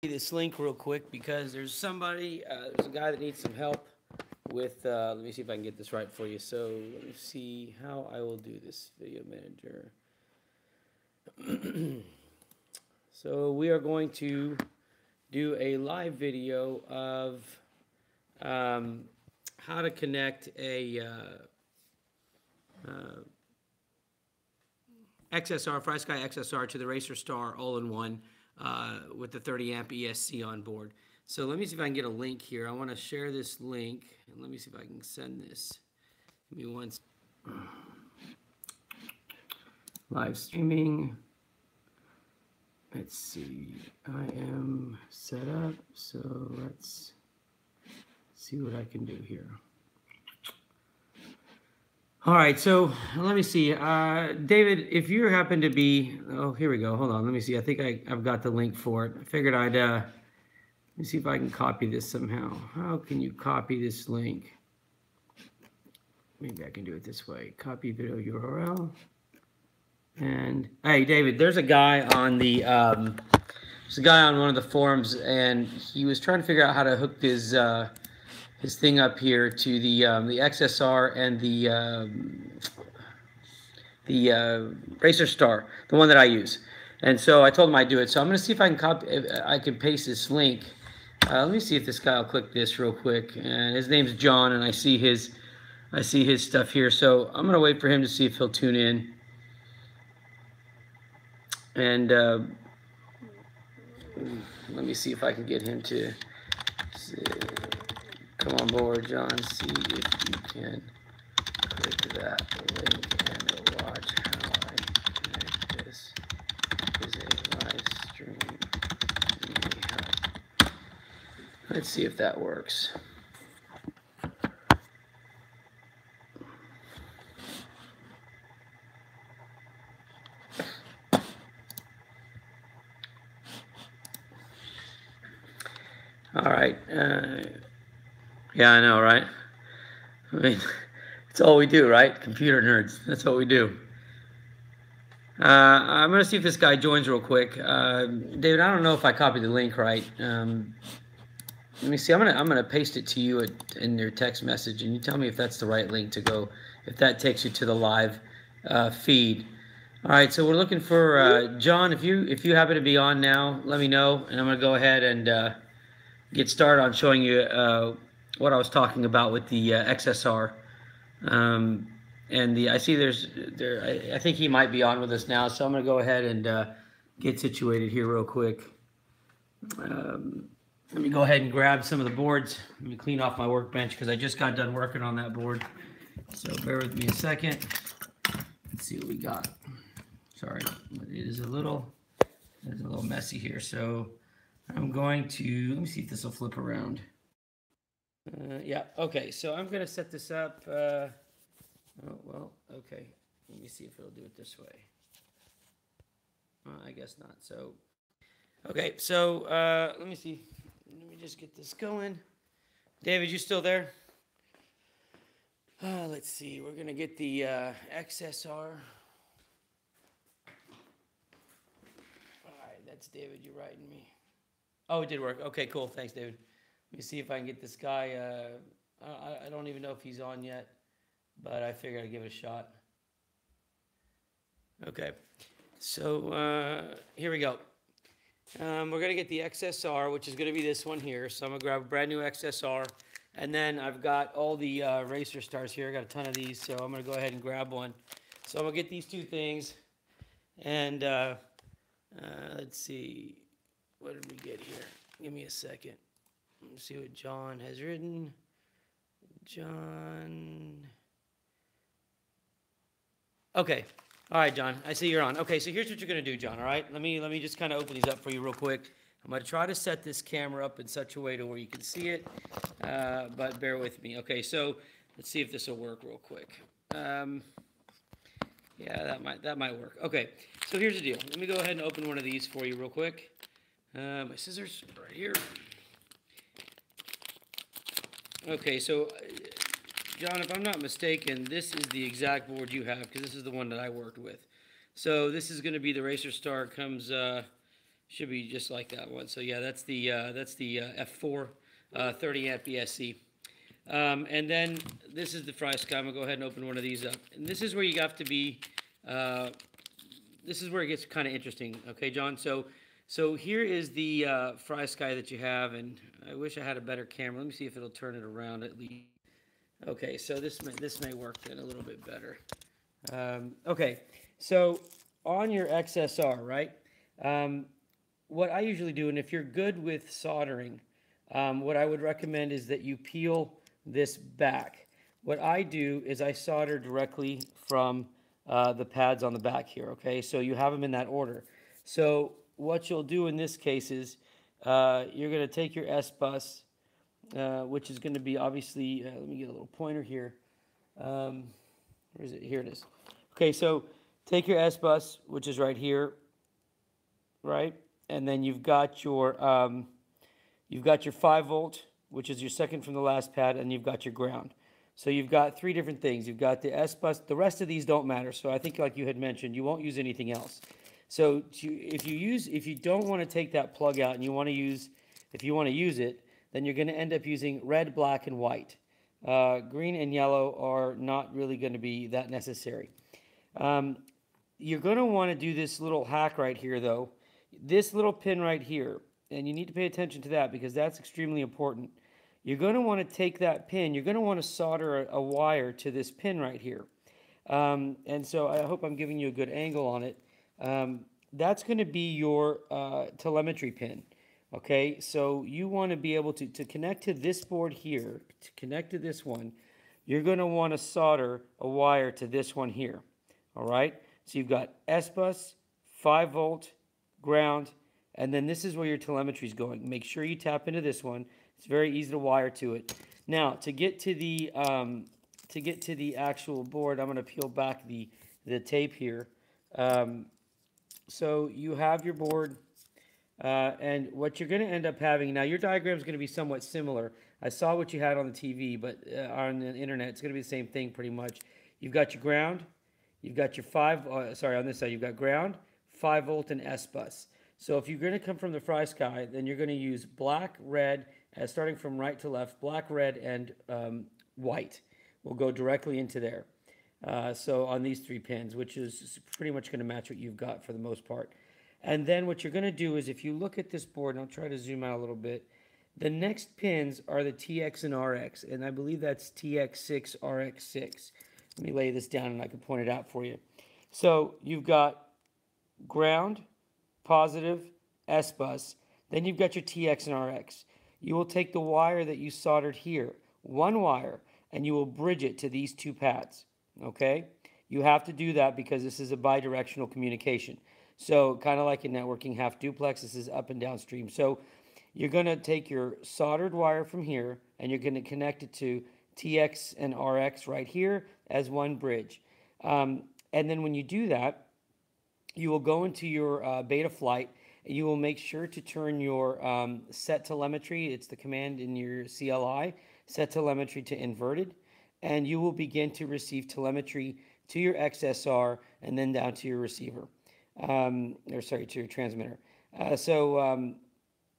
this link real quick because there's somebody, there's a guy that needs some help with, let me see if I can get this right for you. So let me see how I will do this video manager. So we are going to do a live video of how to connect a XSR, FrSky XSR to the Racerstar all-in-one with the 30 amp ESC on board. So let me see if I can get a link here. I want to share this link, and let me see if I can send this. Give me one. Live streaming. Let's see. I am set up, so let's see what I can do here. All right, so let me see. David, if you happen to be, oh, here we go. Hold on, let me see. I think I've got the link for it. I figured I'd, let me see if I can copy this somehow. How can you copy this link? Maybe I can do it this way. Copy video URL. And, hey, David, there's a guy on the, there's a guy on one of the forums, and he was trying to figure out how to hook his thing up here to the XSR and the Racerstar, the one that I use. And so I told him I'd do it. So I'm going to see if I can copy, if I can paste this link. Let me see if this guy will click this real quick. And his name's John, and I see his stuff here. So I'm going to wait for him to see if he'll tune in. And let me see if I can get him to come on board, John. See if you can click that link and watch how I connect this. Is a live stream. Let's see if that works. All right. Yeah, I know, right? I mean, it's all we do, right? Computer nerds. That's what we do. I'm going to see if this guy joins real quick. David, I don't know if I copied the link right. Let me see. I'm gonna paste it to you in your text message, and you tell me if that's the right link to go, if that takes you to the live feed. All right, so we're looking for John. If you happen to be on now, let me know, and I'm going to go ahead and get started on showing you what I was talking about with the XSR. And I see I think he might be on with us now, so I'm going to go ahead and get situated here real quick. Let me go ahead and grab some of the boards. Let me clean off my workbench because I just got done working on that board. So bear with me a second. Let's see what we got. Sorry, it is a little messy here. So I'm going to, let me see if this will flip around. Yeah, okay, so I'm going to set this up. Oh, well, okay. Let me see if it'll do it this way. I guess not. So, okay, so let me see. Let me just get this going. David, you still there? Let's see. We're going to get the XSR. All right, that's David. You're writing me. Oh, it did work. Okay, cool. Thanks, David. Let me see if I can get this guy. I don't even know if he's on yet, but I figured I'd give it a shot. Okay, so here we go. We're going to get the XSR, which is going to be this one here. So I'm going to grab a brand new XSR, and then I've got all the Racerstars here. I got a ton of these, so I'm going to go ahead and grab one. So I'm going to get these two things, and let's see. What did we get here? Give me a second. Let's see what John has written. John. Okay. All right, John. I see you're on. Okay, so here's what you're going to do, John. All right? Let me just kind of open these up for you real quick. I'm going to try to set this camera up in such a way to where you can see it, but bear with me. Okay, so let's see if this will work real quick. Yeah, that might work. Okay, so here's the deal. Let me go ahead and open one of these for you real quick. My scissors right here. Okay, so John, if I'm not mistaken, this is the exact board you have because this is the one that I worked with. So this is going to be the Racerstar. Comes Should be just like that one. So yeah, that's the F4 30 amp ESC. And then this is the FrSky. I'm gonna go ahead and open one of these up. And this is where you have to be. This is where it gets kind of interesting. Okay, John. So here is the FrSky that you have, and I wish I had a better camera. Let me see if it'll turn it around at least. Okay, so this may work then a little bit better. Okay, so on your XSR, right? What I usually do, and if you're good with soldering, what I would recommend is that you peel this back. What I do is I solder directly from the pads on the back here, okay? So you have them in that order. So what you'll do in this case is you're going to take your S-bus, which is going to be obviously, let me get a little pointer here. Where is it? Here it is. Okay, so take your S-bus, which is right here, right? And then you've got your 5 volt, which is your second from the last pad, and you've got your ground. So you've got 3 different things. You've got the S-bus. The rest of these don't matter. So I think, like you had mentioned, you won't use anything else. So if you don't want to take that plug out and you want to use, if you want to use it, then you're going to end up using red, black, and white. Green and yellow are not really going to be that necessary. You're going to want to do this little hack right here, though. This little pin right here, and you need to pay attention to that because that's extremely important. You're going to want to take that pin, you're going to want to solder a wire to this pin right here. And so I hope I'm giving you a good angle on it. That's going to be your telemetry pin. Okay, so you want to be able to connect to this board here, to connect to this one, you're going to want to solder a wire to this one here. All right, so you've got S-bus, 5 volt, ground, and then this is where your telemetry is going. Make sure you tap into this one. It's very easy to wire to it. Now, to get to the actual board, I'm going to peel back the tape here. So you have your board, and what you're going to end up having, now your diagram is going to be somewhat similar. I saw what you had on the TV, but on the internet, it's going to be the same thing pretty much. You've got your ground, you've got your on this side, you've got ground, 5 volt, and S-bus. So if you're going to come from the FrSky, then you're going to use black, red, starting from right to left, black, red, and white will go directly into there. So on these 3 pins, which is pretty much going to match what you've got for the most part. And then what you're going to do is if you look at this board, and I'll try to zoom out a little bit, the next pins are the TX and RX, and I believe that's TX6, RX6. Let me lay this down and I can point it out for you. So you've got ground, positive, S-bus, then you've got your TX and RX. You will take the wire that you soldered here, one wire, and you will bridge it to these 2 pads, okay? You have to do that because this is a bidirectional communication. So kind of like in networking, half duplex, this is up and downstream. So you're going to take your soldered wire from here, and you're going to connect it to TX and RX right here as one bridge. And then when you do that, you will go into your beta flight, and you will make sure to turn your set telemetry, it's the command in your CLI, set telemetry to inverted, and you will begin to receive telemetry to your XSR and then down to your receiver, to your transmitter.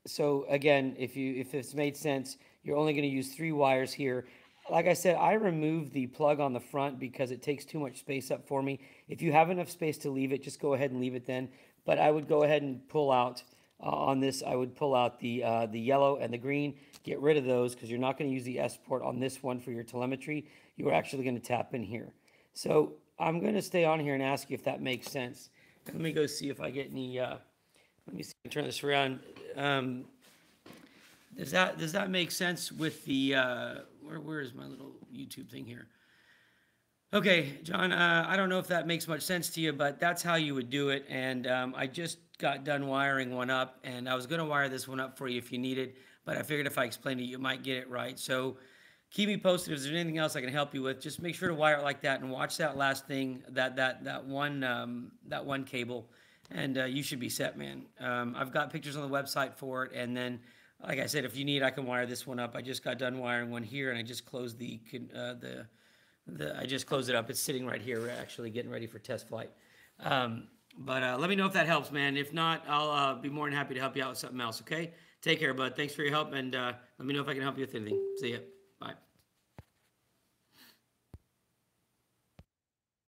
So again, if it's made sense, you're only going to use 3 wires here. Like I said, I removed the plug on the front because it takes too much space up for me. If you have enough space to leave it, just go ahead and leave it then. But I would go ahead and pull out on this. I would pull out the yellow and the green. Get rid of those because you're not going to use the S port on this one for your telemetry. You're actually going to tap in here. So I'm going to stay on here and ask you if that makes sense. Let me go see if I get any. Let me see. Turn this around. Does that make sense with the where is my little YouTube thing here? Okay, John, I don't know if that makes much sense to you, but that's how you would do it. And I just got done wiring one up, and I was going to wire this one up for you if you needed, but I figured if I explained it, you might get it right. So keep me posted if there's anything else I can help you with. Just make sure to wire it like that and watch that last thing, that one cable, and you should be set, man. I've got pictures on the website for it, and then, like I said, if you need, I can wire this one up. I just got done wiring one here, and I just closed I just closed it up. It's sitting right here. We're actually getting ready for test flight. But let me know if that helps, man. If not, I'll be more than happy to help you out with something else, okay? Take care, bud. Thanks for your help, and let me know if I can help you with anything. See ya. Bye.